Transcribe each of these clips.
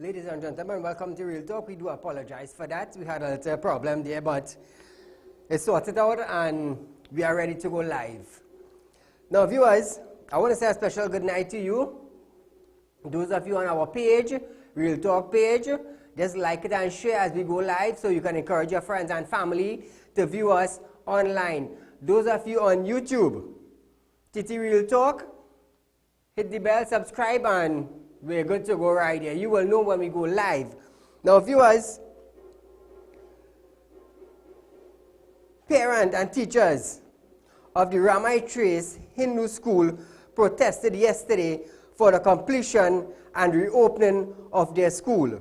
Ladies and gentlemen, welcome to Real Talk. We do apologize for that. We had a little problem there, but it's sorted out and we are ready to go live. Now, viewers, I want to say a special good night to you. Those of you on our page, Real Talk page, just like it and share as we go live so you can encourage your friends and family to view us online. Those of you on YouTube, TT Real Talk, hit the bell, subscribe, and we're good to go right here. You will know when we go live. Now, viewers, parents and teachers of the Ramai Trace Hindu School protested yesterday for the completion and reopening of their school,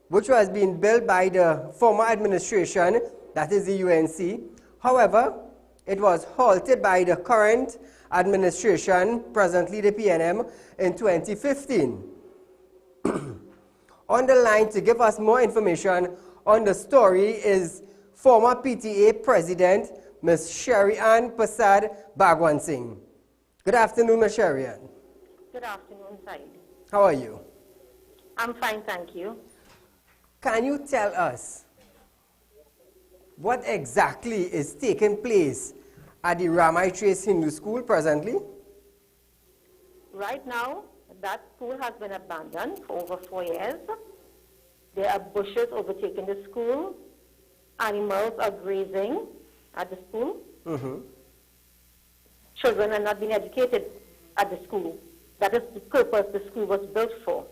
which was being built by the former administration, that is the UNC. However, it was halted by the current administration, presently the PNM, in 2015. On the line to give us more information on the story is former PTA President, Ms. Sherry-Ann Prasad Bhagwan Singh. Good afternoon, Ms. Sherry-Ann. Good afternoon, Saeed. How are you? I'm fine, thank you. Can you tell us what exactly is taking place at the Ramai Trace Hindu School presently? Right now, that school has been abandoned for over 4 years. There are bushes overtaking the school. Animals are grazing at the school. Children are not being educated at the school. That is the purpose the school was built for.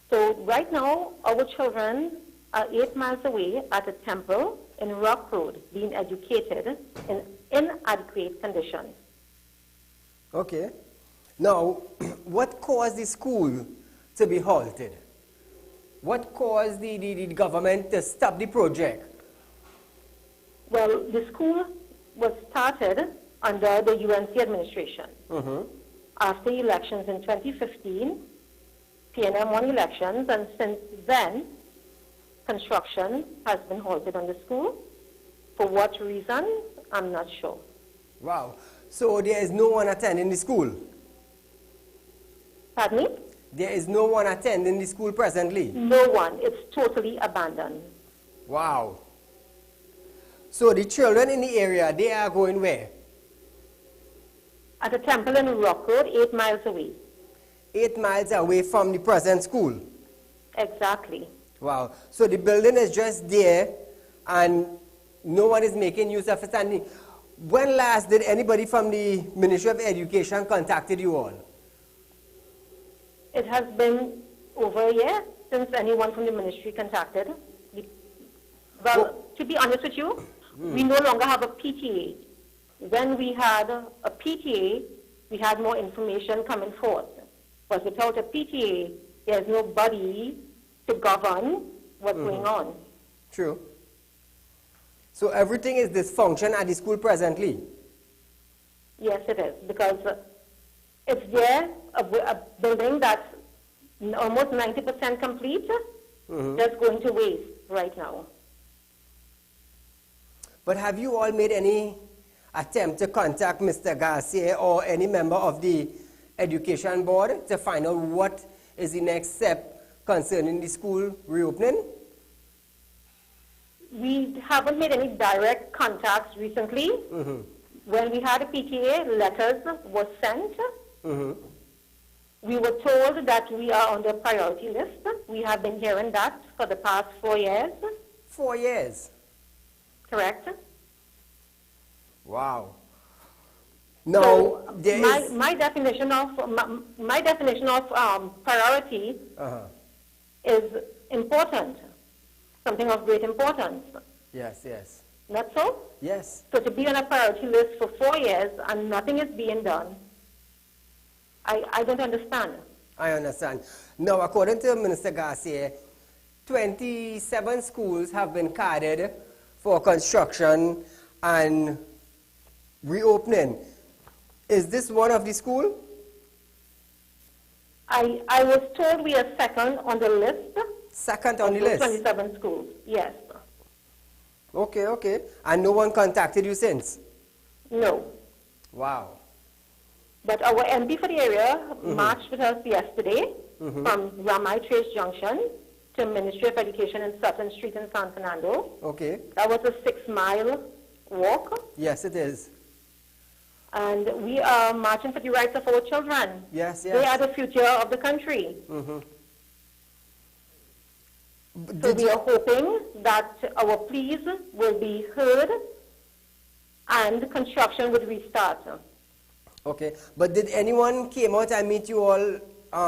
So right now, our children are 8 miles away at a temple in Rock Road being educated in inadequate conditions. Okay. Now, what caused the school to be halted? What caused the government to stop the project? Well, the school was started under the UNC administration. After elections in 2015, PNM won elections, and since then, construction has been halted on the school. For what reason, I'm not sure. Wow. So there is no one attending the school? Pardon me? There is no one attending the school presently? No one. It's totally abandoned. Wow. So the children in the area, they are going where? At a temple in Rock Road, 8 miles away. 8 miles away from the present school? Exactly. Wow. So the building is just there and no one is making use of it. And when last did anybody from the Ministry of Education contacted you all? It has been over a year since anyone from the ministry contacted. Well, to be honest with you, we no longer have a PTA. When we had a PTA, we had more information coming forth. But without a PTA, there's nobody to govern what's going on. True. So everything is dysfunction at the school presently? Yes, it is, because it's there, a building that's almost 90% complete, just going to waste right now. But have you all made any attempt to contact Mr. Garcia or any member of the Education Board to find out what is the next step concerning the school reopening? We haven't made any direct contacts recently. When we had a PTA, letters were sent. We were told that we are on the priority list. We have been hearing that for the past 4 years. 4 years? Correct. Wow. Now, so my definition of priority is important, something of great importance. Yes, yes. Not so? Yes. So to be on a priority list for 4 years and nothing is being done, I don't understand. I understand. Now, according to Minister Garcia, 27 schools have been carded for construction and reopening. Is this one of the schools? I was told we are second on the list. Second on the list? 27 schools, yes. Okay, okay. And no one contacted you since? No. Wow. But our MP for the area marched with us yesterday from Ramai Trace Junction to Ministry of Education in Sutton Street in San Fernando. Okay. That was a 6-mile walk. Yes, it is. And we are marching for the rights of our children. Yes, yes. They are the future of the country. So we are hoping that our pleas will be heard and construction would restart. Okay, but did anyone came out and meet you all,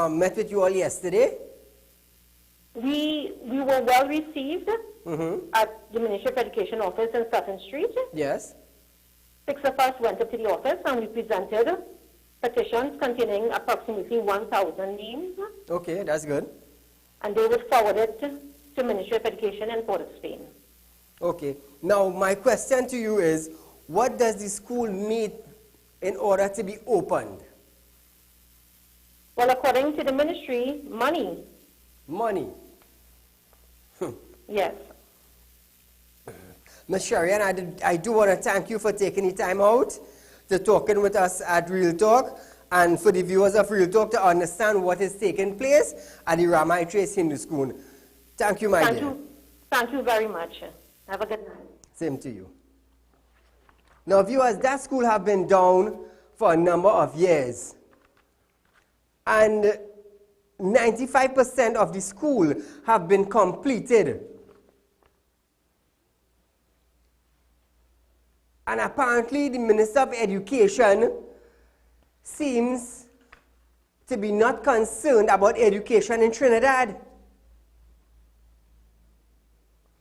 met with you all yesterday? We were well received at the Ministry of Education office in Sutton Street. Yes. 6 of us went up to the office and we presented petitions containing approximately 1,000 names. Okay, that's good. And they would forward it to Ministry of Education in Port of Spain. Okay, now my question to you is, what does the school need in order to be opened? Well, according to the ministry, money. Money. Yes. Ms. Sharian, I do want to thank you for taking the time out to talking with us at Real Talk, and for the viewers of Real Talk to understand what is taking place at the Ramai Trace Hindu School. Thank you, my dear. Thank you very much. Have a good night. Same to you. Now, viewers, that school have been down for a number of years. And 95% of the school have been completed. And apparently the Minister of Education seems to be not concerned about education in Trinidad.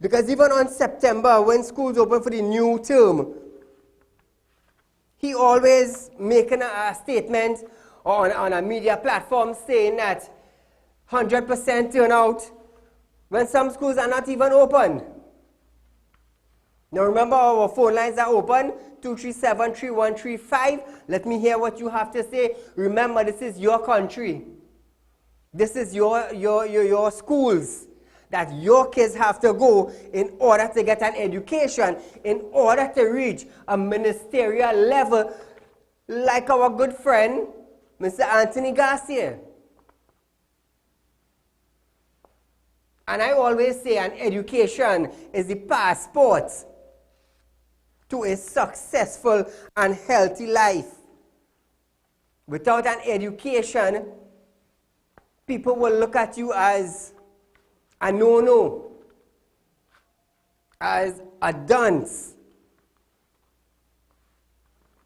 Because even on September, when schools open for the new term, he always making a statement on a media platform saying that 100% turnout when some schools are not even open. Now remember, our phone lines are open, 237-3135. Let me hear what you have to say. Remember, this is your country. This is your schools that your kids have to go in order to get an education, in order to reach a ministerial level like our good friend, Mr. Anthony Garcia. And I always say an education is the passport to a successful and healthy life. Without an education, people will look at you as a no-no, as a dunce.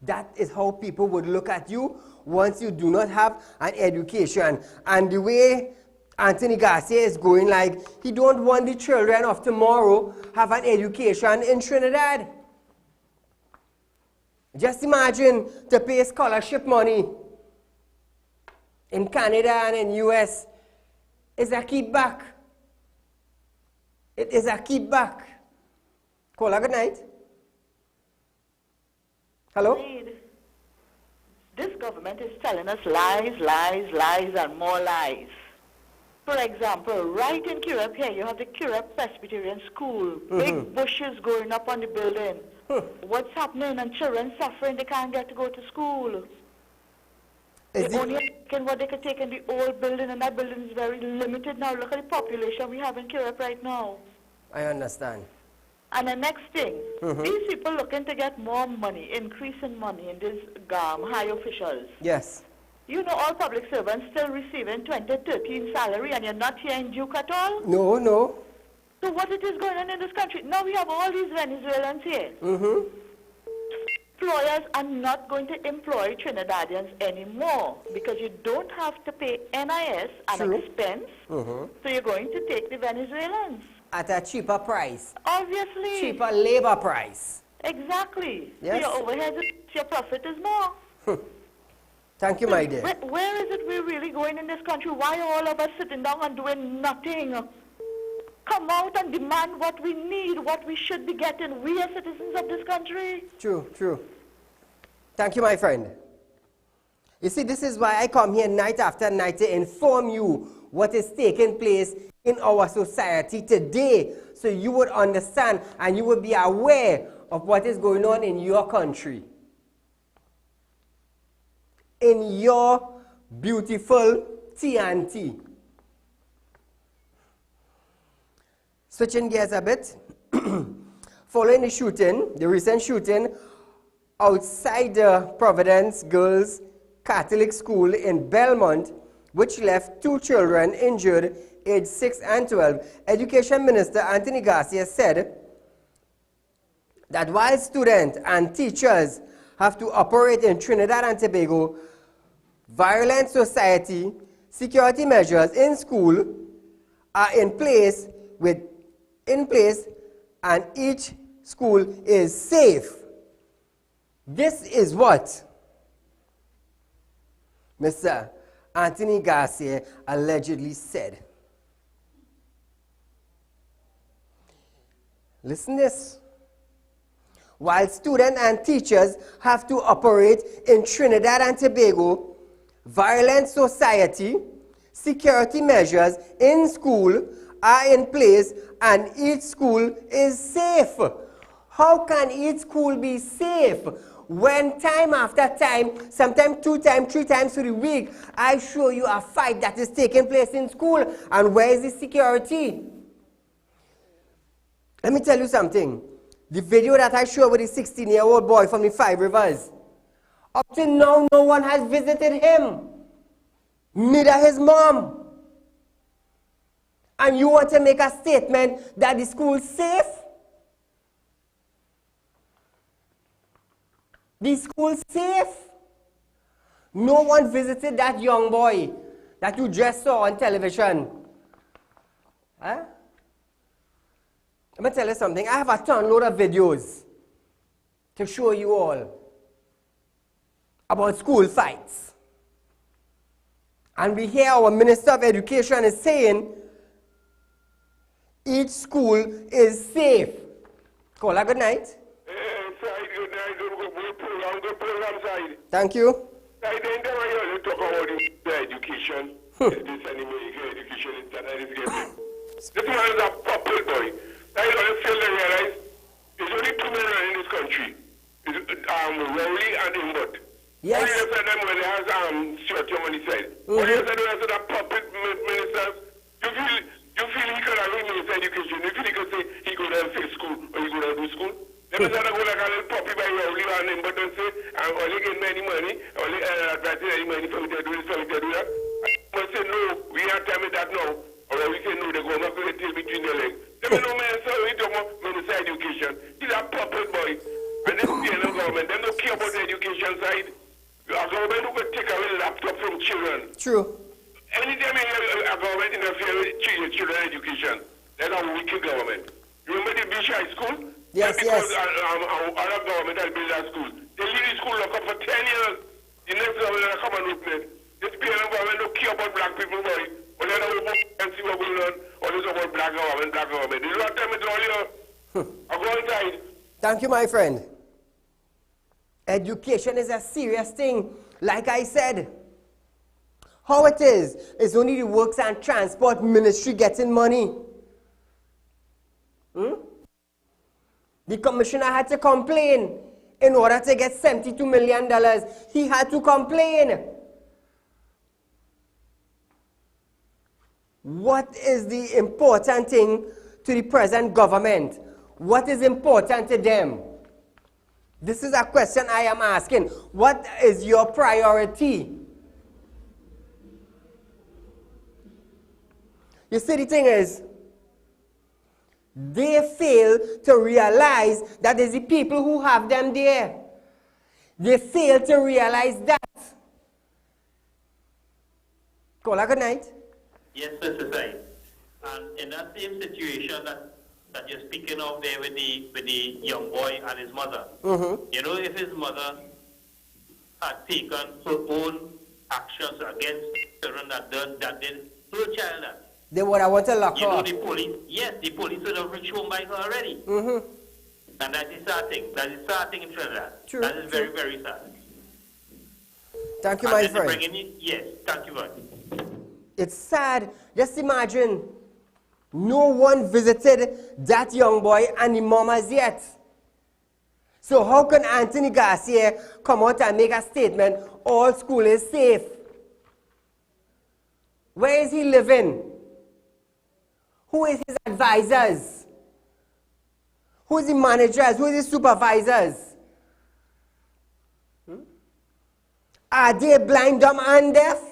That is how people would look at you once you do not have an education. And the way Anthony Garcia is going, like, he don't want the children of tomorrow have an education in Trinidad. Just imagine to pay scholarship money in Canada and in US is a kickback. It is a kickback. Caller, good night. Hello? This government is telling us lies, lies, lies, and more lies. For example, right in Kirab here, you have the Kirab Presbyterian School. Big bushes going up on the building. What's happening? And children suffering, they can't get to go to school. They only taking what they can take in the old building, and that building is very limited now. Look at the population we have in Kirab right now. I understand. And the next thing, these people looking to get more money, increase in money in these high officials. Yes. You know, all public servants still receiving 2013 salary, and you're not here in Duke at all? No, no. So what it is going on in this country? Now we have all these Venezuelans here. Employers are not going to employ Trinidadians anymore because you don't have to pay NIS and expense, so you're going to take the Venezuelans. At a cheaper price. Obviously. Cheaper labor price. Exactly. Yes. So your overhead, your profit is more. Thank you, my dear. Where is it we're really going in this country? Why are all of us sitting down and doing nothing? Come out and demand what we need, what we should be getting. We are citizens of this country. True, true. Thank you, my friend. You see, this is why I come here night after night to inform you what is taking place in our society today, so you would understand and you would be aware of what is going on in your country, in your beautiful TNT. Switching gears a bit. Following the shooting, the recent shooting outside the Providence Girls Catholic School in Belmont, which left 2 children injured, aged 6 and 12, Education Minister Anthony Garcia said that while students and teachers have to operate in Trinidad and Tobago, violent society security measures in school are in place and each school is safe. This is what Mr. Anthony Garcia allegedly said. Listen to this. While students and teachers have to operate in Trinidad and Tobago, violent society security measures in school are in place and each school is safe. How can each school be safe when time after time, sometimes 2 times, 3 times through the week, I show you a fight that is taking place in school, and where is the security? Let me tell you something. The video that I showed with the 16-year-old boy from the 5 Rivers, up to now, no one has visited him. Neither his mom. And you want to make a statement that the school is safe? The school safe? No one visited that young boy that you just saw on television. Huh? Let me tell you something. I have a ton load of videos to show you all about school fights. And we hear our Minister of Education is saying each school is safe. Call a good night. Side, good night. Good program, Side. Thank you. I think that when you talk about the education, this education is that is getting. This man is a purple boy. I don't feel they realize there's only 2 men in this country. Rowley and Imbot. Yes. What do you say them when they have short on the side? What do you say them the puppet ministers? You feel he could have minister education? You feel he could say he could have fix school or he could have do school? Them is not going to go like a little puppy by Rowley and Imbot and say, I'm only getting any money, only advancing any money for me to do this, for me to do that. I must say no, we have time with that now. Or we say no, they go back to the tail between their legs. Them no man, so we don't want minister education. He's a puppet boy. And this PNL government, they don't care about the education side. Our government will take away the laptop from children. True. Anytime you hear a government interfere with children's education, that's a wicked government. Remember the Bish High School? Yes, because yes. Other government has built that school. They leave the school locked up for 10 years. The next government will come and open it. This PNL government don't care about black people, boy. But they don't and see what's going on. Or this about black government. They don't tell me to all you. I go inside. Thank you, my friend. Education is a serious thing. Like I said, how it is only the Works and Transport Ministry getting money. The commissioner had to complain in order to get $72 million. He had to complain. What is the important thing to the present government? What is important to them? This is a question I am asking. What is your priority? You see, the thing is, they fail to realize that it's the people who have them there. They fail to realize that. Call a good night. Yes, Mr. Said. And in that same situation that you're speaking of there with the young boy and his mother, you know, if his mother had taken her own actions against children that did her child that, They would have wanted to lock you her know, up. the police would have reached home by her already. And that is sad thing. That is sad thing in Trinidad. True, That is very, very sad. Thank you, And my then friend. bringing in, yes, thank you very much. It's sad. Just imagine, no one visited that young boy and the mom as yet. So how can Anthony Garcia come out and make a statement, all school is safe? Where is he living? Who is his advisors? Who is the managers? Who is the supervisors? Are they blind, dumb, and deaf?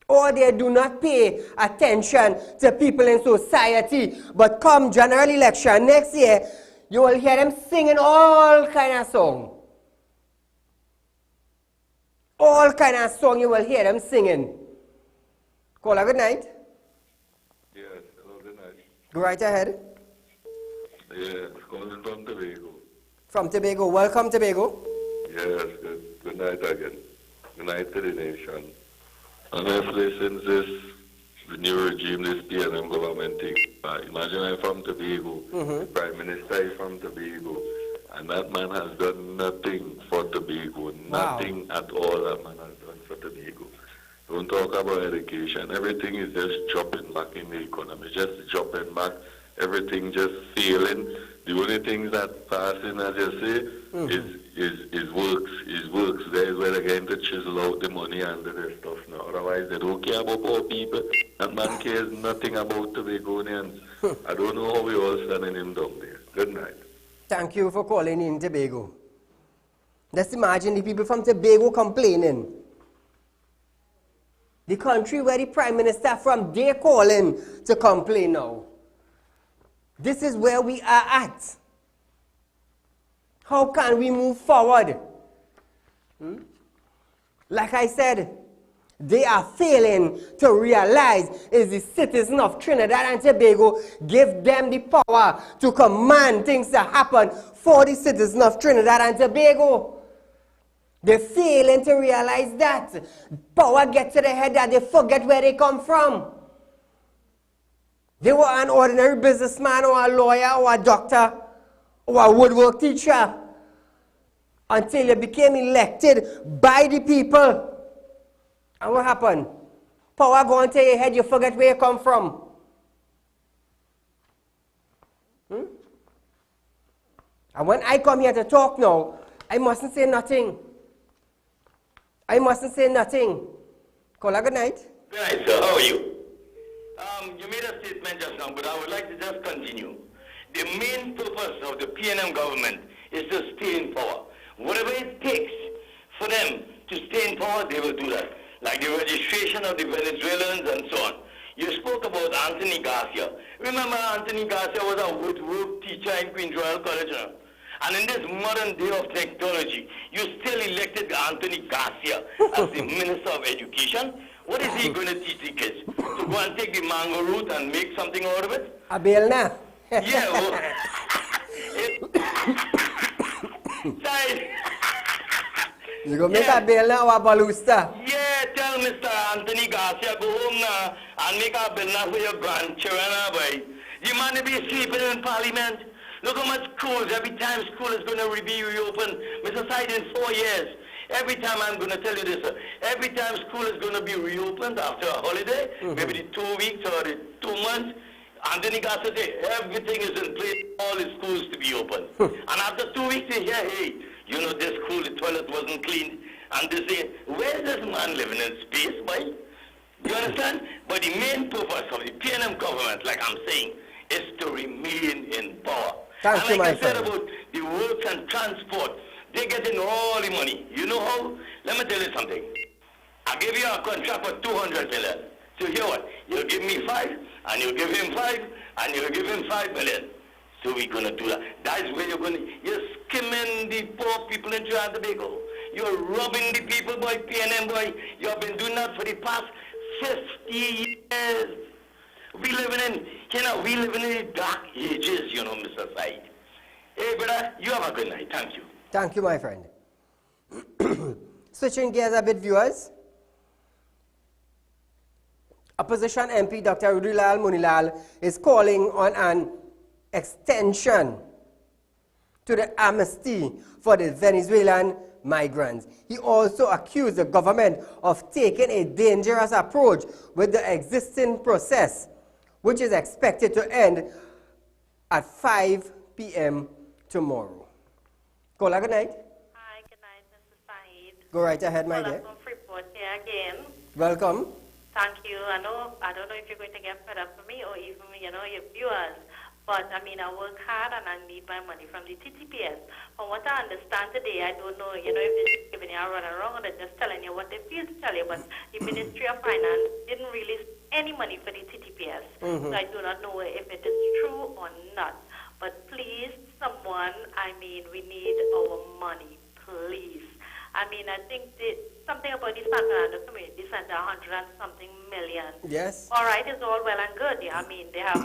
Or they do not pay attention to people in society, but come general election next year, you will hear them singing all kind of song. All kind of song you will hear them singing. Caller, good night. Yes, hello, good night. Go right ahead. Yes, calling from Tobago. From Tobago. Welcome, Tobago. Yes, good night again. Good night to the nation. Honestly, since the new regime, this PNM government take, imagine I'm from Tobago, the Prime Minister is from Tobago, and that man has done nothing for Tobago, nothing at all that man has done for Tobago. Don't talk about education. Everything is just dropping back in the economy, just dropping back, everything just failing. The only things that passing, as you say, is works. There is where they're going to chisel out the money and the rest stuff now. Otherwise, they don't care about poor people. That man cares nothing about Tobagonians. I don't know how we all standing him down there. Good night. Thank you for calling in Tobago. Just imagine the people from Tobago complaining. The country where the Prime Minister from, they're calling to complain now. This is where we are at. How can we move forward? Like I said, they are failing to realize is the citizens of Trinidad and Tobago give them the power to command things to happen for the citizens of Trinidad and Tobago. They're failing to realize that. Power gets to their head that they forget where they come from. They were an ordinary businessman or a lawyer or a doctor or a woodwork teacher until you became elected by the people. And what happened? Power go into your head, you forget where you come from. And when I come here to talk now, I mustn't say nothing. I mustn't say nothing. Caller, good night. Good night, sir. How are you? You made a statement just now, but I would like to just continue. The main purpose of the PNM government is to stay in power. Whatever it takes for them to stay in power, they will do that. Like the registration of the Venezuelans and so on. You spoke about Anthony Garcia. Remember, Anthony Garcia was a woodwork teacher in Queen's Royal College. And in this modern day of technology, you still elected Anthony Garcia as the Minister of Education. What is he going to teach the kids? To go and take the mango root and make something out of it? A bill now. Yeah, well, You go make a bill now or a balusta? yeah, tell Mr. Anthony Garcia, go home now and make a bill now for your grandchildren, boy. The man will be sleeping in Parliament. Look how much schools, every time school is going to be reopened. Mr. Saieed, in 4 years. Every time I'm going to tell you this, sir. Every time school is going to be reopened after a holiday, maybe the 2 weeks or the 2 months, Anthony Garcia say everything is in place, all the schools to be open. And after 2 weeks, they hear, hey, you know, this school, the toilet wasn't cleaned. And they say, where is this man living in space, boy? You understand? But the main purpose of the PNM government, like I'm saying, is to remain in power. Thank you, and my like I said friend. about the works and transport, they're getting all the money. You know how? Let me tell you something. I give you a contract for 200 million. So here what? You'll give me 5, and you'll give him 5, and you'll give him 5 million. So we're going to do that. That's where you're skimming the poor people in Trinidad and Tobago. You're robbing the people, boy, PNM, boy. You have been doing that for the past 50 years. We living in the dark ages, you know, Mr. Said. Hey, brother, you have a good night. Thank you. Thank you, my friend. Switching gears a bit, viewers. Opposition MP Dr. Rudilal Munilal is calling on an extension to the amnesty for the Venezuelan migrants. He also accused the government of taking a dangerous approach with the existing process, which is expected to end at 5 p.m. tomorrow. Caller, good night. Hi, good night, Mr. Saeed. Go right ahead, my dear. From Freeport here again. Welcome. Thank you. I don't know if you're going to get fed up with me or even, your viewers. But, I work hard and I need my money from the TTPS. From what I understand today, I don't know, if they're giving you a run around or they're just telling you what they feel to tell you. But the Ministry of Finance didn't release any money for the TTPS. So I do not know if it is true or not. But please, someone, we need our money, please. I think something about the San Fernando Community Center, 100 and something million. Yes. All right, it's all well and good. They have,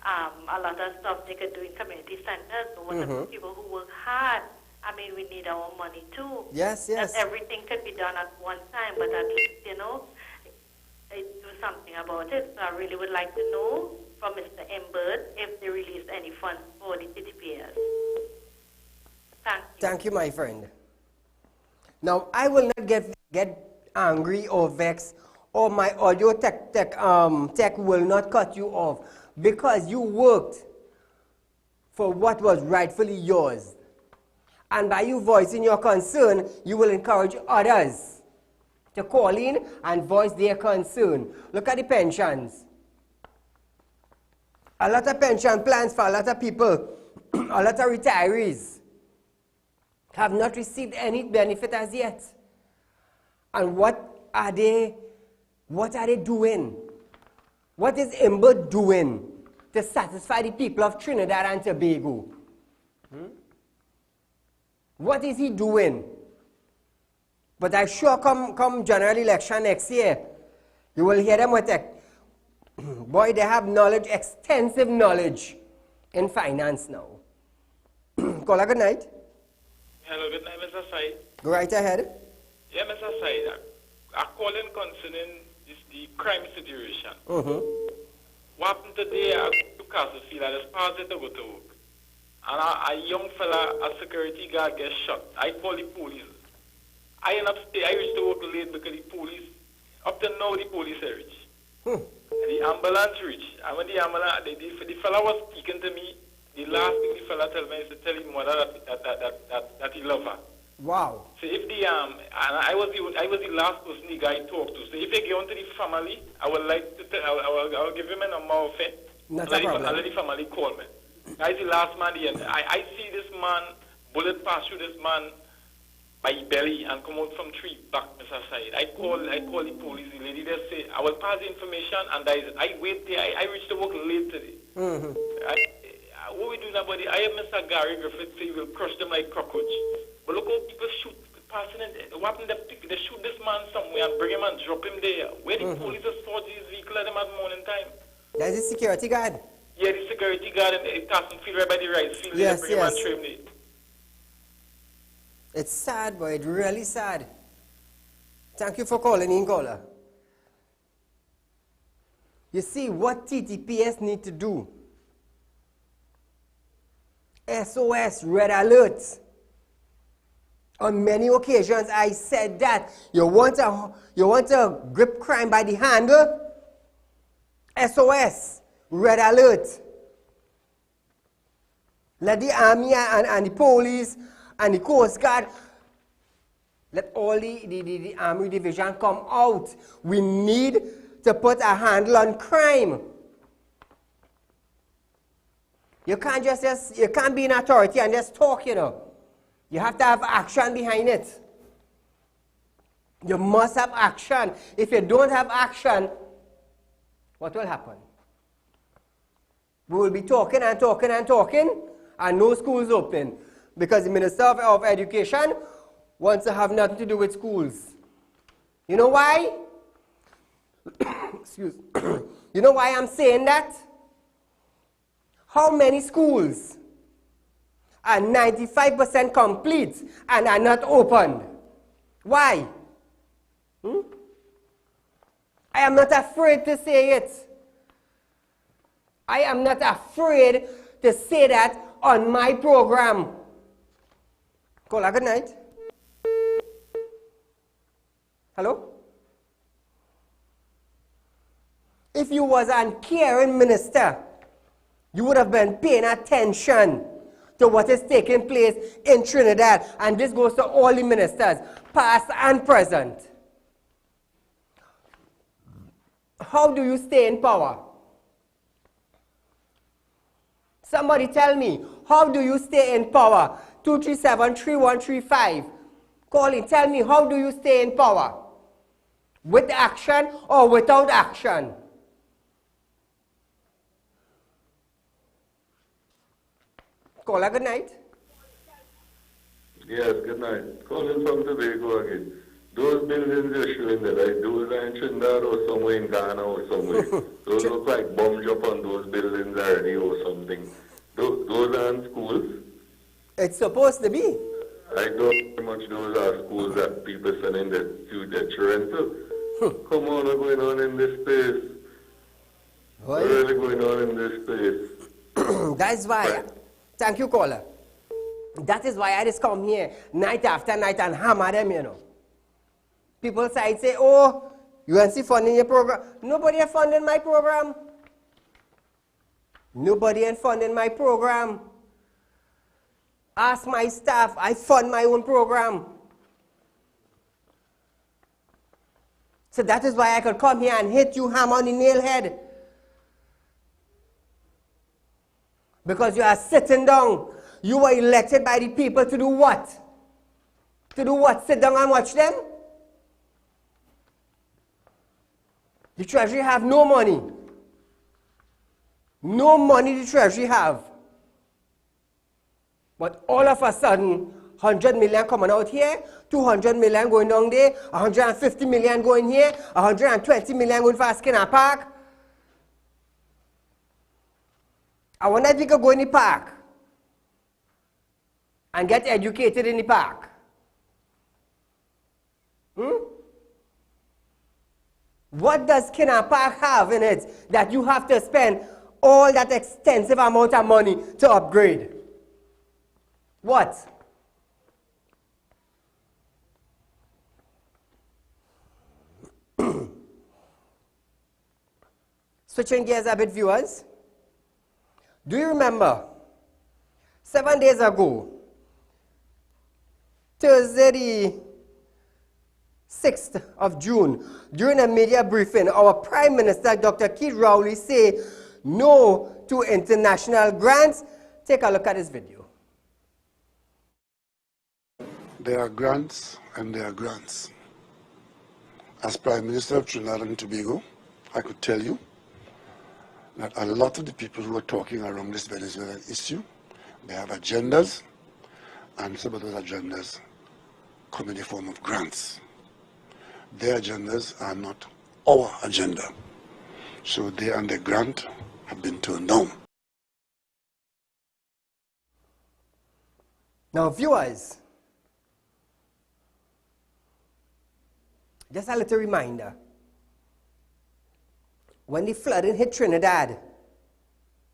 a lot of stuff they could do in community centers. So what about people who work hard? We need our money too. Yes, yes. Not everything could be done at one time, but at least, they do something about it. So I really would like to know from Mr. Imbert if they released any funds for the TTPS. Thank you. Thank you, my friend. Now, I will not get angry or vexed, or my audio tech will not cut you off, because you worked for what was rightfully yours. And by you voicing your concern, you will encourage others to call in and voice their concern. Look at the pensions. A lot of pension plans for a lot of people, a lot of retirees, have not received any benefit as yet. And what are they doing? What is Ember doing to satisfy the people of Trinidad and Tobago? What is he doing? But I'm sure come general election next year, you will hear them with that. Boy, they have knowledge, extensive knowledge in finance now. Caller, good night. Hello, good night, Mr. Said. Go right ahead. Yeah, Mr. Said, I'm calling concerning the crime situation. What happened today, I went to Castlefield, I just passed it to go to work. And a young fella, a security guard, gets shot. I call the police. I end up staying, I reached to work late because the police, up to now, the police are reached. The ambulance reached. And when the ambulance, the fella was speaking to me, the last thing the fella told me is to tell his mother that he loved her. Wow. So if the and I was the last person the guy talked to. So if they get onto the family, I would like to tell, I will give him a number of it. Not a problem. I'll let the family call me. I the last man here. I see this man bullet pass through this man by belly and come out from tree back, Mr. Said. I call the police. The lady there say I will pass the information and I wait there. I reached the work late today. What we do now, buddy? I have Mr. Gary Griffith say we'll crush them like cockroach. But look how people shoot, passing it. What happened? They shoot this man somewhere and bring him and drop him there. Where the police has fought his vehicle at them at morning time. That's the security guard. Yeah, the security guard in Castlefield right by the rice field. Yes, bring him and trim it. It's sad, boy. It's really sad. Thank you for calling in, caller. You see, what TTPS need to do? SOS, red alert. On many occasions, I said that you want to grip crime by the handle. SOS, red alert. Let the army and the police and the Coast Guard, let all the Army Division come out. We need to put a handle on crime. You can't you can't be in authority and just talk, You have to have action behind it. You must have action. If you don't have action, what will happen? We will be talking and talking and talking, and no schools open. Because the Minister of Education wants to have nothing to do with schools. You know why? Excuse. You know why I'm saying that? How many schools are 95% complete and are not opened? Why? I am not afraid to say it. I am not afraid to say that on my program. Caller, good night. Hello? If you was an caring minister, you would have been paying attention to what is taking place in Trinidad. And this goes to all the ministers, past and present. how do you stay in power? Somebody tell me, how do you stay in power? 237-3135. Call in, tell me, how do you stay in power? With action or without action? Caller, good night. Yes, good night. Calling from Tobago again. Those buildings you're showing there, right? Those are in Trinidad or somewhere in Ghana or somewhere. Those look like bomb drop on those buildings already or something. Those aren't schools. It's supposed to be. I don't very much those are schools that people sending their children to. Come on, what's going on in this space? What's really going on in this space? That's why. Thank you, caller. That is why I just come here night after night and hammer them, you know. People say, oh, you want to see funding your program. Nobody is funding my program. Nobody is funding my program. Ask my staff, I fund my own program. So that is why I could come here and hit you hammer on the nail head. Because you are sitting down. You were elected by the people to do what? To do what? Sit down and watch them? The Treasury have no money. No money the Treasury have. But all of a sudden, 100 million coming out here, 200 million going down there, 150 million going here, 120 million going for Skinner Park. I wonder if we could go in the park and get educated in the park. What does Skinner Park have in it that you have to spend all that extensive amount of money to upgrade? What? Switching gears a bit, viewers. Do you remember 7 days ago, Thursday the 6th of June, during a media briefing, our Prime Minister, Dr. Keith Rowley, said no to international grants? Take a look at this video. There are grants and there are grants. As Prime Minister of Trinidad and Tobago, I could tell you that a lot of the people who are talking around this Venezuelan issue, they have agendas, and some of those agendas come in the form of grants. Their agendas are not our agenda. So they and their grant have been turned down. Now, viewers, just a little reminder. When the flooding hit Trinidad,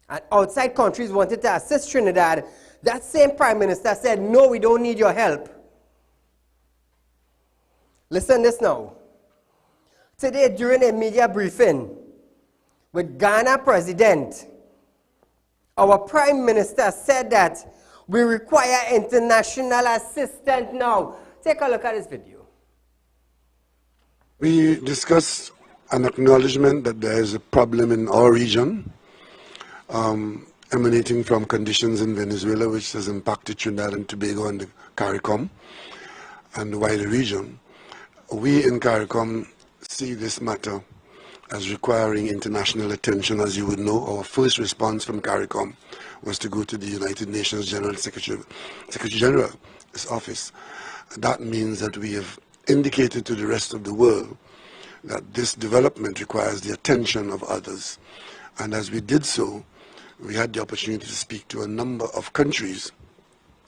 and outside countries wanted to assist Trinidad, that same Prime Minister said, no, we don't need your help. Listen this now. Today, during a media briefing with Ghana President, our Prime Minister said that we require international assistance now. Take a look at this video. We discussed an acknowledgement that there is a problem in our region emanating from conditions in Venezuela which has impacted Trinidad and Tobago and the CARICOM and the wider region. We in CARICOM see this matter as requiring international attention. As you would know, our first response from CARICOM was to go to the United Nations General Secretary General's office. That means that we have indicated to the rest of the world that this development requires the attention of others. And as we did so, we had the opportunity to speak to a number of countries,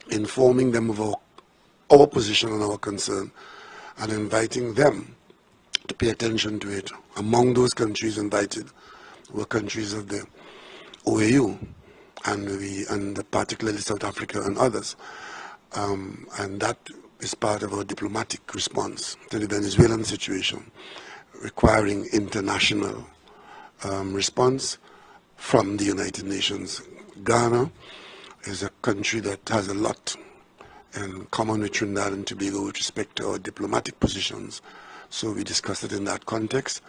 informing them of our position and our concern, and inviting them to pay attention to it. Among those countries invited were countries of the OAU, and particularly South Africa and others. And that is part of our diplomatic response to the Venezuelan situation, requiring international response from the United Nations. Ghana is a country that has a lot in common with Trinidad and Tobago with respect to our diplomatic positions, So we discussed it in that context.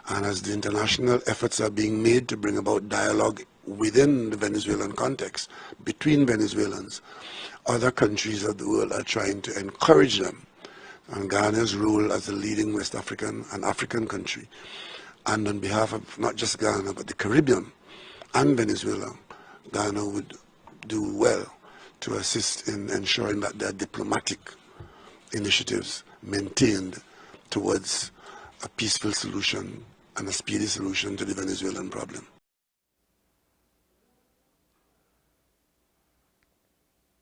And as the international efforts are being made to bring about dialogue within the Venezuelan context, between Venezuelans, other countries of the world are trying to encourage them. And Ghana's role as a leading West African and African country, and on behalf of not just Ghana, but the Caribbean and Venezuela, Ghana would do well to assist in ensuring that there are diplomatic initiatives maintained towards a peaceful solution and a speedy solution to the Venezuelan problem.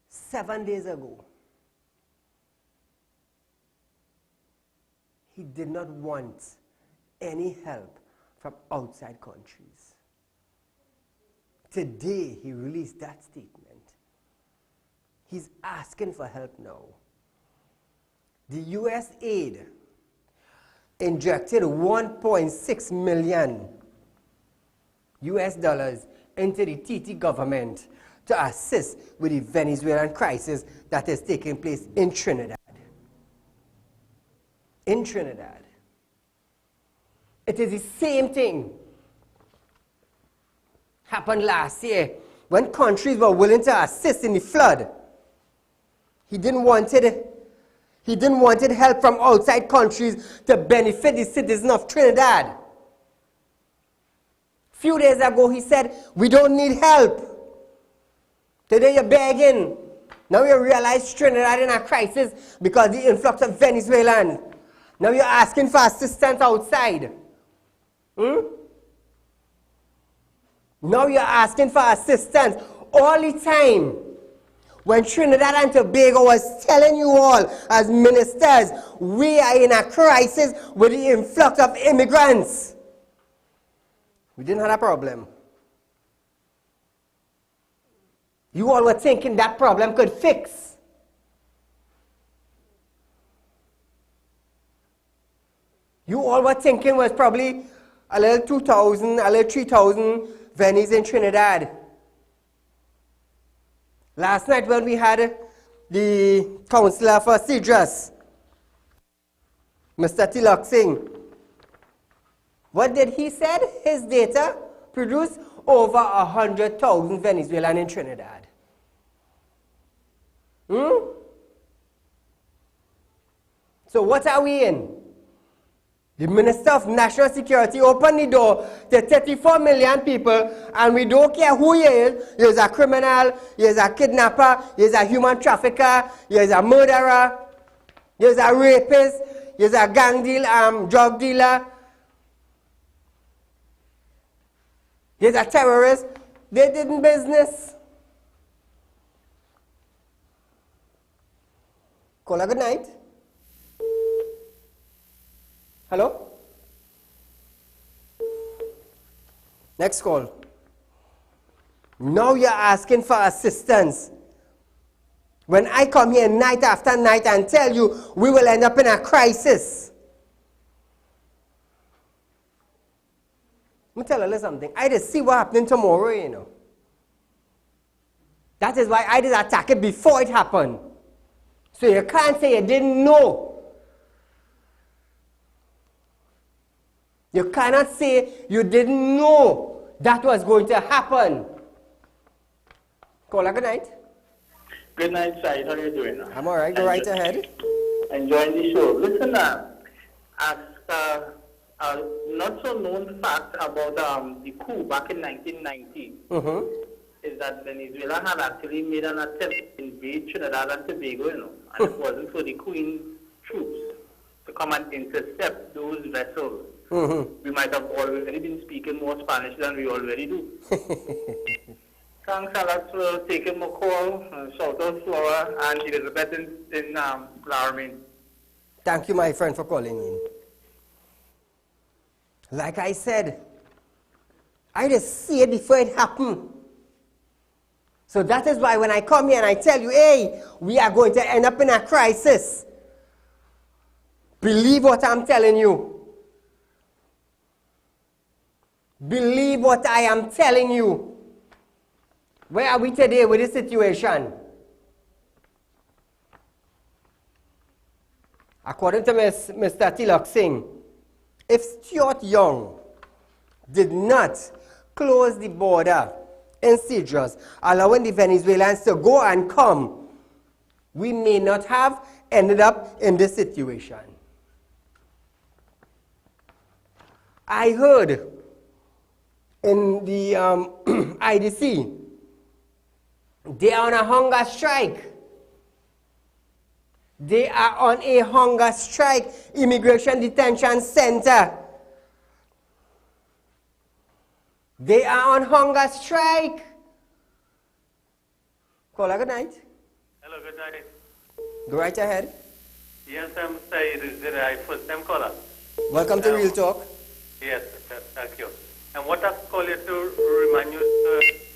Seven days ago, he did not want any help from outside countries. Today, he released that statement. He's asking for help now. The U.S. aid injected 1.6 million US dollars into the TT government to assist with the Venezuelan crisis that is taking place in Trinidad. In Trinidad. It is the same thing happened last year when countries were willing to assist in the flood. He didn't want help from outside countries to benefit the citizens of Trinidad. A few days ago he said, we don't need help. Today you're begging. Now you realize Trinidad in a crisis because the influx of Venezuelans. Now you're asking for assistance outside. Now you're asking for assistance all the time. When Trinidad and Tobago was telling you all as ministers, we are in a crisis with the influx of immigrants. We didn't have a problem. You all were thinking that problem could fix. You all were thinking was probably a little 2,000, a little 3,000 Venice in Trinidad. Last night when we had the counselor for Cedrus, Mr. Tilak Singh, what did he said? His data produced over 100,000 Venezuelans in Trinidad. So what are we in? The Minister of National Security opened the door to 34 million people, and we don't care who you is. You're a criminal, you're a kidnapper, you're a human trafficker, you're a murderer, you're a rapist, you're a gang dealer, drug dealer, you're a terrorist. They didn't business. Call a good night. Hello? Next call. Now you're asking for assistance. When I come here night after night and tell you we will end up in a crisis. Let me tell you something. I just see what happening tomorrow, you know. That is why I did attack it before it happened. So you can't say you didn't know. You cannot say you didn't know that was going to happen. Caller, good night. Good night, Saieed. How are you doing? I'm all right. Go right ahead. Enjoying the show. Listen, as a not-so-known fact about the coup back in 1990 is that Venezuela had actually made an attempt to invade Trinidad and Tobago, you know, and it wasn't for the Queen troops to come and intercept those vessels. We might have already been speaking more Spanish than we already do. Thanks a lot for taking my call. Shout out Flora and Elizabeth in Laramie. Thank you, my friend, for calling in. Like I said, I just see it before it happened. So that is why when I come here and I tell you, hey, we are going to end up in a crisis, believe what I'm telling you. Believe what I am telling you. Where are we today with this situation? According to Mr. Tilak Singh, if Stuart Young did not close the border in Cedros, allowing the Venezuelans to go and come, we may not have ended up in this situation. I heard in the IDC, they are on a hunger strike. They are on a hunger strike, immigration detention center. They are on hunger strike. Caller, good night. Hello, good night. Go right ahead. Yes, I'm Saieed Ali, first time caller. Welcome to Real Talk. Yes, thank you. And what I call you to remind you,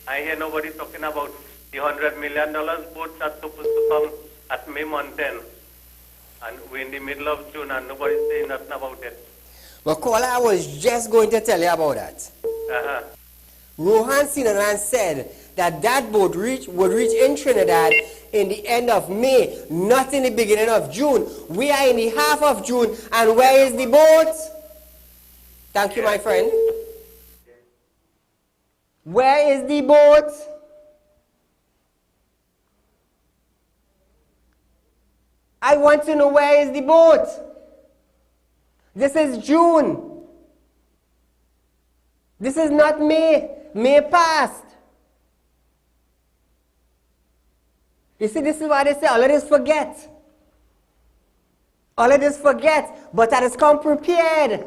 I hear nobody talking about the $100 million boat that's supposed to come at May month 10. And we're in the middle of June and nobody's saying nothing about it. Well, caller, I was just going to tell you about that. Rohan Sinanan said that that boat would reach in Trinidad in the end of May, not in the beginning of June. We are in the half of June, and where is the boat? Thank you, my friend. Where is the boat? I want to know where is the boat. This is June. This is not May. May passed. You see, this is why they say all it is forget. All it is forget, but that has come prepared.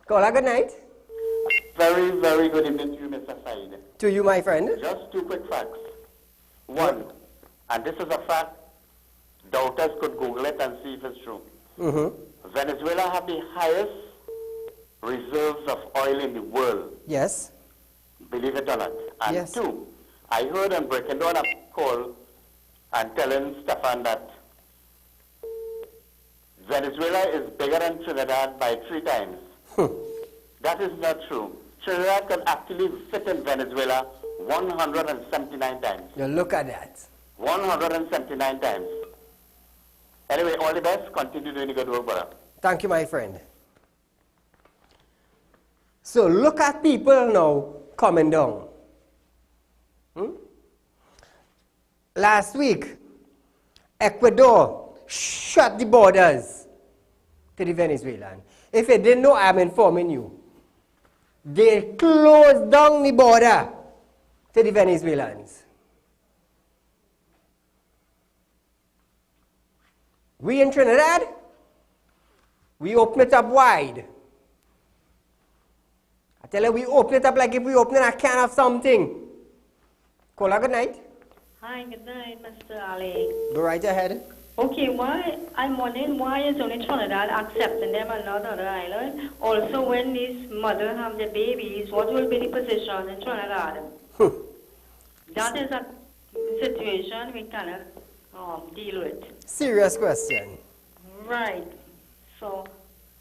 Caller, good night. Very, very good evening to you, Mr. Said. To you, my friend. Just two quick facts. One, and this is a fact, doubters could Google it and see if it's true. Venezuela have the highest reserves of oil in the world. Yes. Believe it or not. And yes. Two, I heard him breaking down a call and telling Stefan that Venezuela is bigger than Trinidad by 3 times. That is not true. Trinidad can actually fit in Venezuela 179 times. You look at that. 179 times. Anyway, all the best. Continue doing the good work, brother. Thank you, my friend. So look at people now coming down. Last week, Ecuador shut the borders to the Venezuelan. If you didn't know, I'm informing you. They closed down the border to the Venezuelans. We in Trinidad, we open it up wide. I tell you, we open it up like if we open a can of something. Caller, good night. Hi, good night, Mr. Ali. Go right ahead. Okay, I'm wondering why is only Trinidad accepting them and not other island? Also, when these mothers have their babies, what will be the position in Trinidad? That is a situation we cannot deal with. Serious question. Right. So,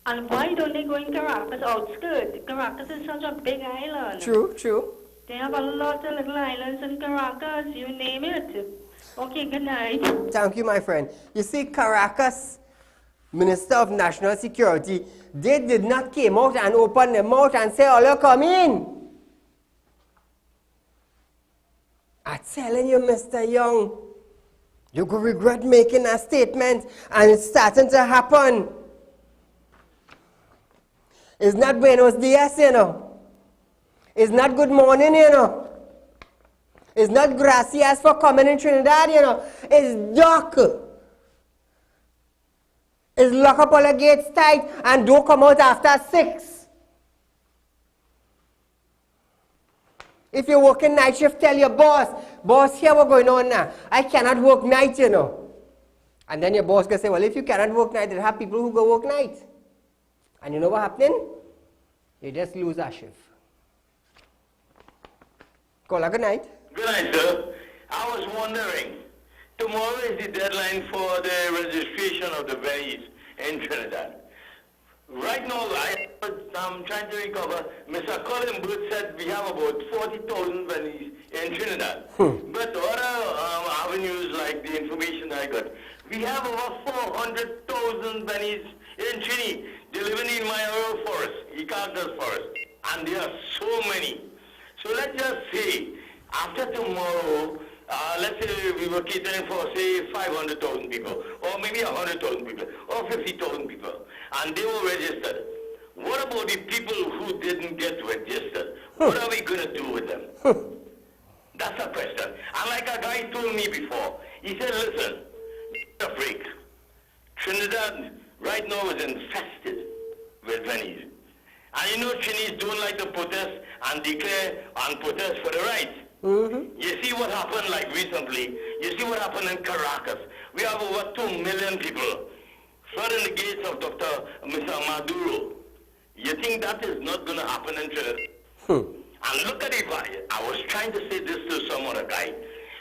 and why don't they go in Caracas outskirts? Caracas is such a big island. True, true. They have a lot of little islands in Caracas, you name it. Okay, good night. Thank you, my friend. You see, Caracas, Minister of National Security, they did not came out and open their mouth and say, "Oh, come in." I'm telling you, Mr. Young, you could regret making a statement, and it's starting to happen. It's not buenos dias, you know. It's not good morning, you know. It's not gracias for coming in Trinidad, you know. It's dark. It's lock up all the gates tight and don't come out after 6. If you're working night shift, tell your boss, here what's going on now. I cannot work night, you know. And then your boss can say, well, if you cannot work night, there have people who go work night. And you know what happening? You just lose a shift. Caller, good night. Good night, sir. I was wondering, tomorrow is the deadline for the registration of the Venice in Trinidad. Right now, I'm trying to recover. Mr. Colin Booth said we have about 40,000 Venice in Trinidad. But other avenues, like the information I got, We have over 400,000 Bennies in Trini. They live in my rural forest, Ikagas forest. And there are so many. So let's just say, after tomorrow, let's say we were catering for, say, 500,000 people, or maybe 100,000 people, or 50,000 people, and they were registered. What about the people who didn't get registered? What are we going to do with them? That's a question. And like a guy told me before, he said, listen, a break. Trinidad right now is infested with Bennies. And you know Chinese don't like to protest and declare and protest for the rights. You see what happened like recently. You see what happened in Caracas. We have over 2 million people flooding the gates of Mr. Maduro. You think that is not going to happen in Trinidad? And look at it. I was trying to say this to some other guy.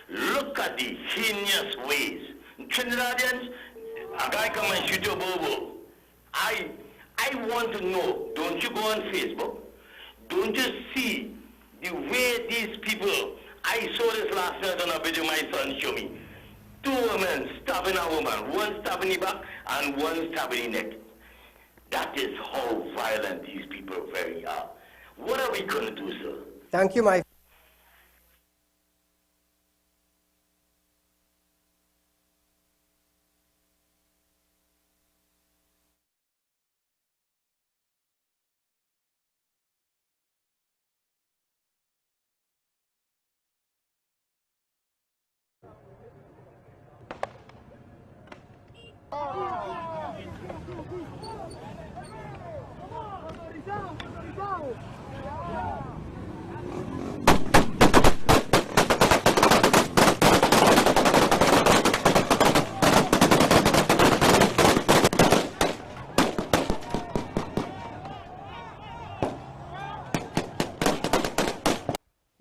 Look at the heinous ways. Trinidadians, a guy come and shoot your bobo. I want to know, don't you go on Facebook? Don't you see the way these people, I saw this last night on a video my son showed me. 2 women stabbing a woman, one stabbing the back and one stabbing the neck. That is how violent these people really are. What are we going to do, sir? Thank you, my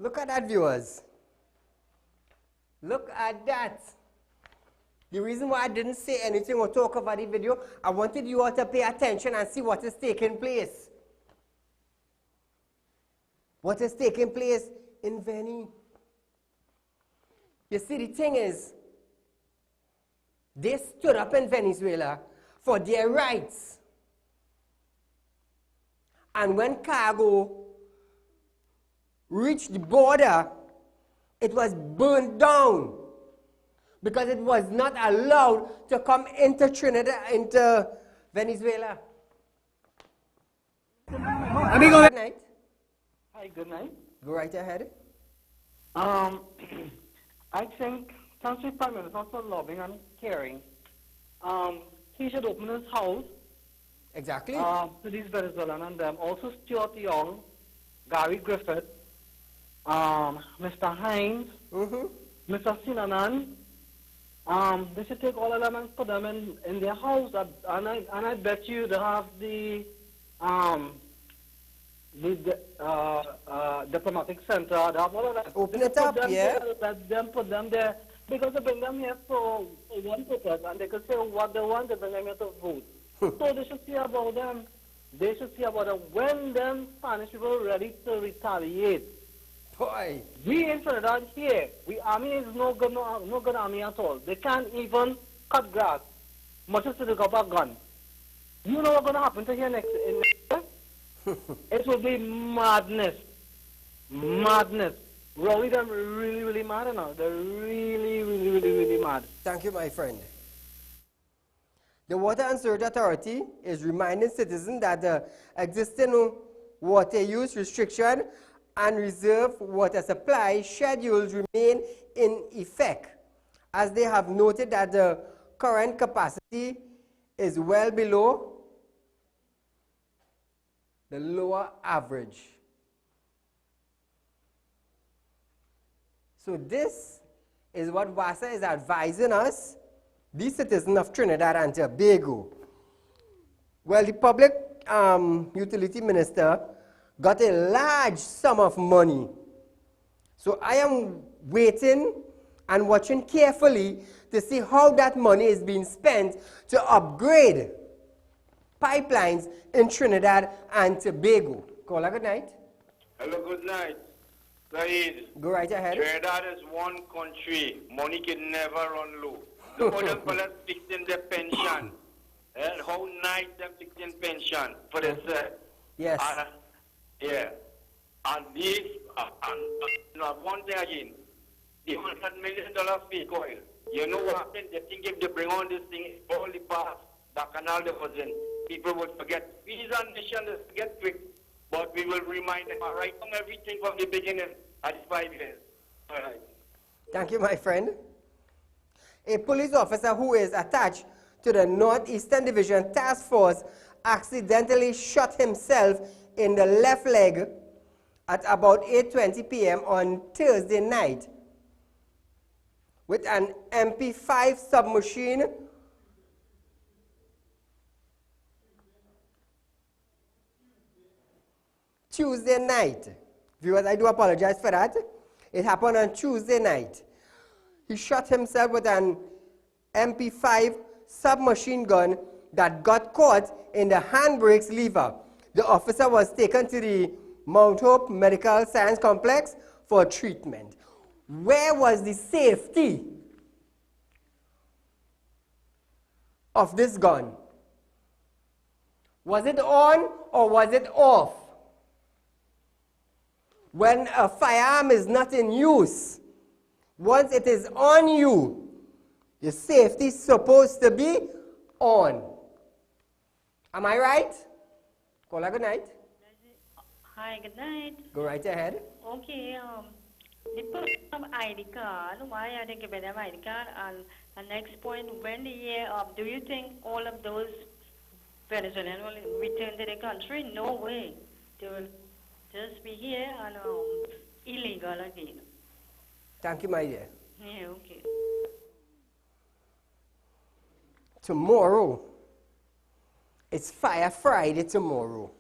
Look at that, viewers. Look at that. The reason why I didn't say anything or talk about the video, I wanted you all to pay attention and see what is taking place. What is taking place in Venice. You see, the thing is, they stood up in Venezuela for their rights. And when cargo reached the border, it was burned down because it was not allowed to come into Trinidad, into Venezuela. Amigo, good night. Hi, good night. Go right ahead. I think, thanks to Prime Minister for lobbying and caring, he should open his house. Exactly. To these Venezuelans and them. Also Stuart Young, Gary Griffith, Mr. Hines, Mr. Sinanan. They should take all of them and put them in their house. And I bet you they have the diplomatic center. They have all of that. Open it up, yeah. Let them put them there. Because they bring them here for one purpose, and they can say what they want, they bring them here to vote. So they should see about them. They should see about them when them Spanish people are ready to retaliate. Boy. We in Trinidad here, army is no good army at all. They can't even cut grass, much as to dig up a gun. You know what's going to happen to here next year? It will be madness. Madness. Really, them really mad now. They're really mad. Thank you, my friend. The Water and Sewerage Authority is reminding citizens that the existing water use restriction and reserve water supply schedules remain in effect, as they have noted that the current capacity is well below the lower average. So this is what WASA is advising us, the citizens of Trinidad and Tobago. Well, the public utility minister got a large sum of money. So I am waiting and watching carefully to see how that money is being spent to upgrade pipelines in Trinidad and Tobago. Caller, good night. Hello, good night. Saeed. Go right ahead. Trinidad is one country. Money can never run low. Look how them fellas fixing their pension. And how nice them fixing pension for themselves. Yes. Yeah. And these, one thing again, the $100 million fake oil. You know what happened? They think if they bring on this thing, all the past, the canal that was in, people would forget. We as a nation will forget quick, but we will remind them. I write down everything from the beginning at the 5 years. All right. Thank you, my friend. A police officer who is attached to the Northeastern Division Task Force accidentally shot himself in the left leg at about 8:20 p.m. on Thursday night with an MP5 submachine Tuesday night. Viewers, I do apologize for that. It happened on Tuesday night. He shot himself with an MP5 submachine gun that got caught in the handbrake's lever. The officer was taken to the Mount Hope Medical Science Complex for treatment. Where was the safety of this gun? Was it on or was it off? When a firearm is not in use, once it is on you, the safety is supposed to be on. Am I right? Caller, good night. Hi, good night. Go right ahead. Okay, the person have ID card, why are they giving them ID card? And next point, when the year up, do you think all of those Venezuelans will return to the country? No way. They will just be here and illegal again. Thank you, my dear. Yeah, okay. Tomorrow, it's Fire Friday tomorrow.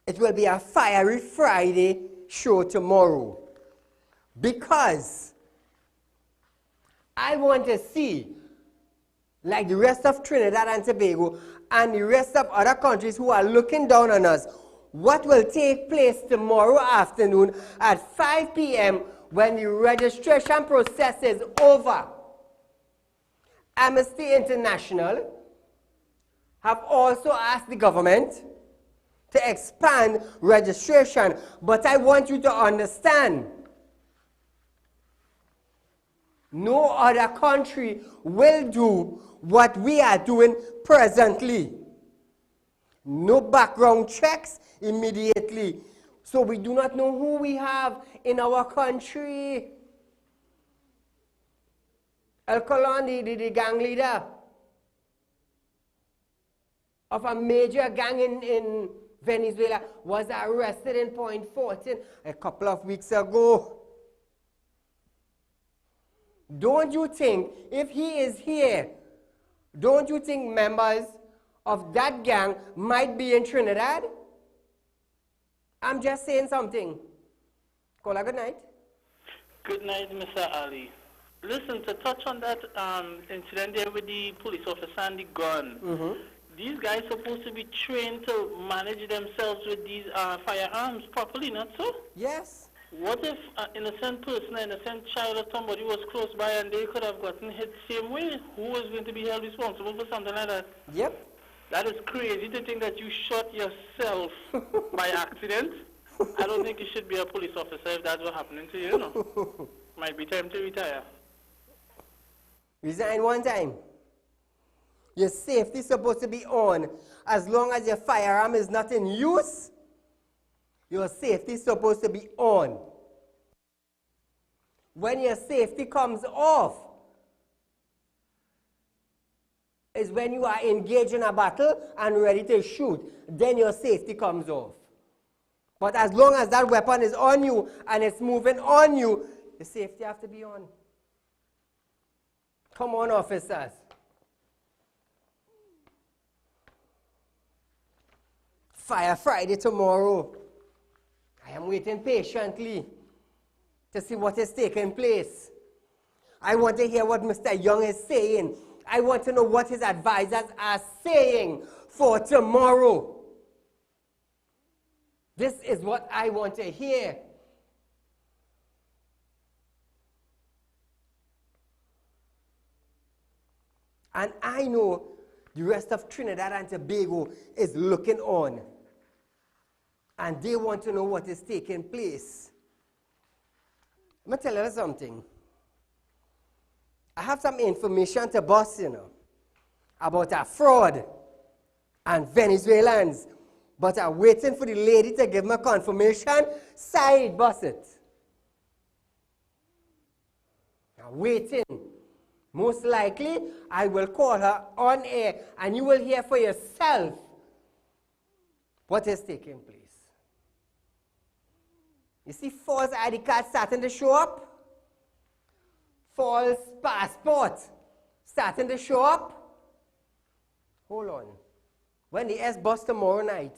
It will be a Fiery Friday show tomorrow because I want to see, like the rest of Trinidad and Tobago and the rest of other countries who are looking down on us, what will take place tomorrow afternoon at 5 p.m. when the registration process is over. Amnesty International have also asked the government to expand registration, but I want you to understand, no other country will do what we are doing presently. No background checks immediately. So we do not know who we have in our country. El Colon, the gang leader of a major gang in Venezuela, was arrested in Point 14 a couple of weeks ago. Don't you think, if he is here, don't you think members of that gang might be in Trinidad? I'm just saying something. Caller, good night. Good night, Mr. Ali. Listen, to touch on that incident there with the police officer and the gun, these guys are supposed to be trained to manage themselves with these firearms properly, not so? Yes. What if an innocent person, an innocent child or somebody was close by and they could have gotten hit the same way? Who is going to be held responsible for something like that? Yep. That is crazy to think that you shot yourself by accident. I don't think you should be a police officer if that's what happening to you, you know. Might be time to retire. Resign one time. Your safety is supposed to be on. As long as your firearm is not in use, your safety is supposed to be on. When your safety comes off is when you are engaged in a battle and ready to shoot. Then your safety comes off. But as long as that weapon is on you and it's moving on you, the safety has to be on. Come on, officers. Fire Friday tomorrow. I am waiting patiently to see what is taking place. I want to hear what Mr. Young is saying. I want to know what his advisors are saying for tomorrow. This is what I want to hear. And I know the rest of Trinidad and Tobago is looking on. And they want to know what is taking place. Let me tell you something. I have some information to bust, about a fraud and Venezuelans. But I'm waiting for the lady to give me confirmation. Saieed, bust it. I'm waiting. Most likely, I will call her on air and you will hear for yourself what is taking place. You see false ID cards starting to show up? False passport starting to show up? Hold on. When the S bust tomorrow night,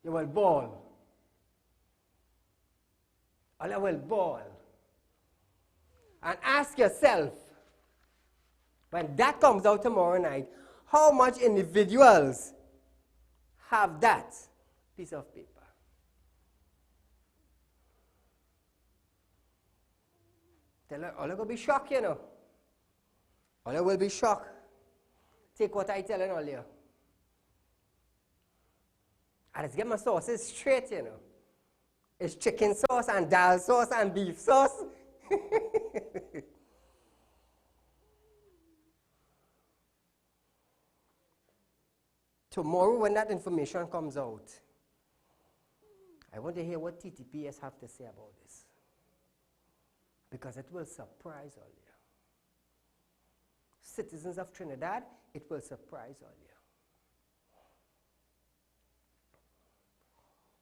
you will bawl. Allah will bawl. And ask yourself, when that comes out tomorrow night, how much individuals have that piece of paper? Tell her, Allah will be shocked, Allah will be shocked. Take what I tell all you. And let's get my sauces straight, It's chicken sauce and dal sauce and beef sauce. Tomorrow when that information comes out, I want to hear what TTPS have to say about this. Because it will surprise all you. Citizens of Trinidad, it will surprise all you.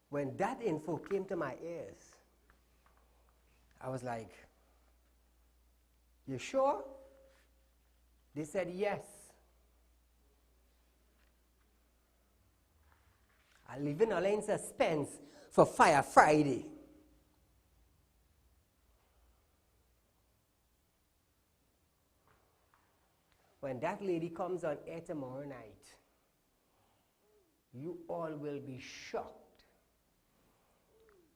When that info came to my ears, I was like, you sure? They said yes. I'm leaving all in suspense for Fire Friday. When that lady comes on air tomorrow night, you all will be shocked.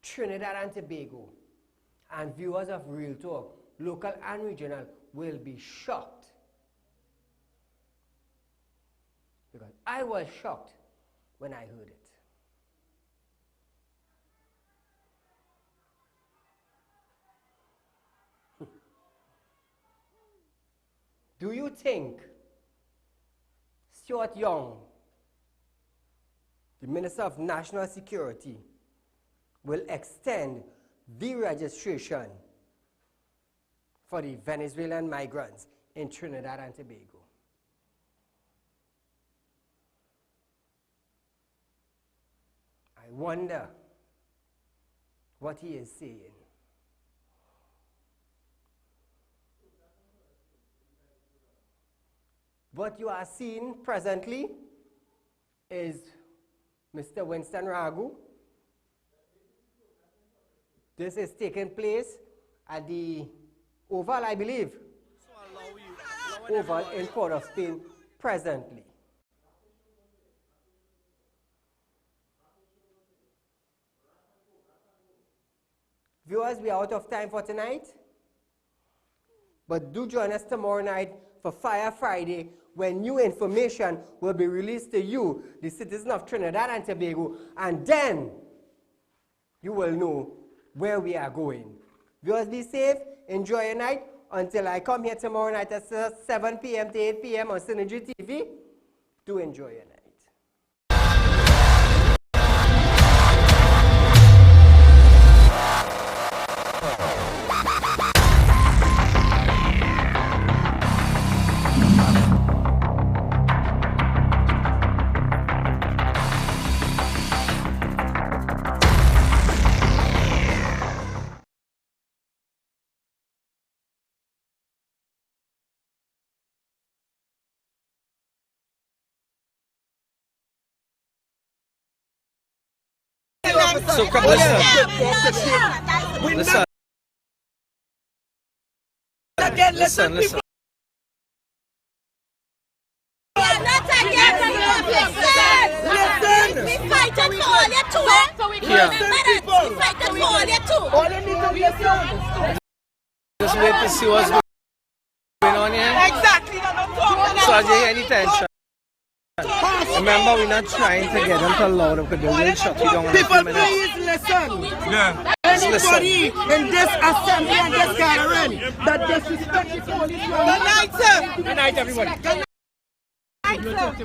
Trinidad and Tobago and viewers of Real Talk, local and regional, will be shocked. Because I was shocked when I heard it. Do you think Stuart Young, the Minister of National Security, will extend the registration for the Venezuelan migrants in Trinidad and Tobago? I wonder what he is saying. What you are seeing presently is Mr. Winston Ragu. This is taking place at the Oval, I believe. Oval in Port of Spain presently. Viewers, we are out of time for tonight. But do join us tomorrow night for Fire Friday, when new information will be released to you, the citizens of Trinidad and Tobago, and then you will know where we are going. Viewers, be safe, enjoy your night. Until I come here tomorrow night at 7 p.m. to 8 p.m. on Synergy TV, do enjoy your night. So come listen. Listen. Listen. Listen. We fighting for all you too, eh? So we fighting for all you too. All you need to be a son. Just wait to see what's going going on here? Exactly. So as you hear any tension, remember we're not trying to get them to loud because they will shut you down in a few People, minutes. please listen. Yeah. Anybody in this assembly and this gathering that disrespect the police. Good night, sir. Good night, everybody. Good night, sir.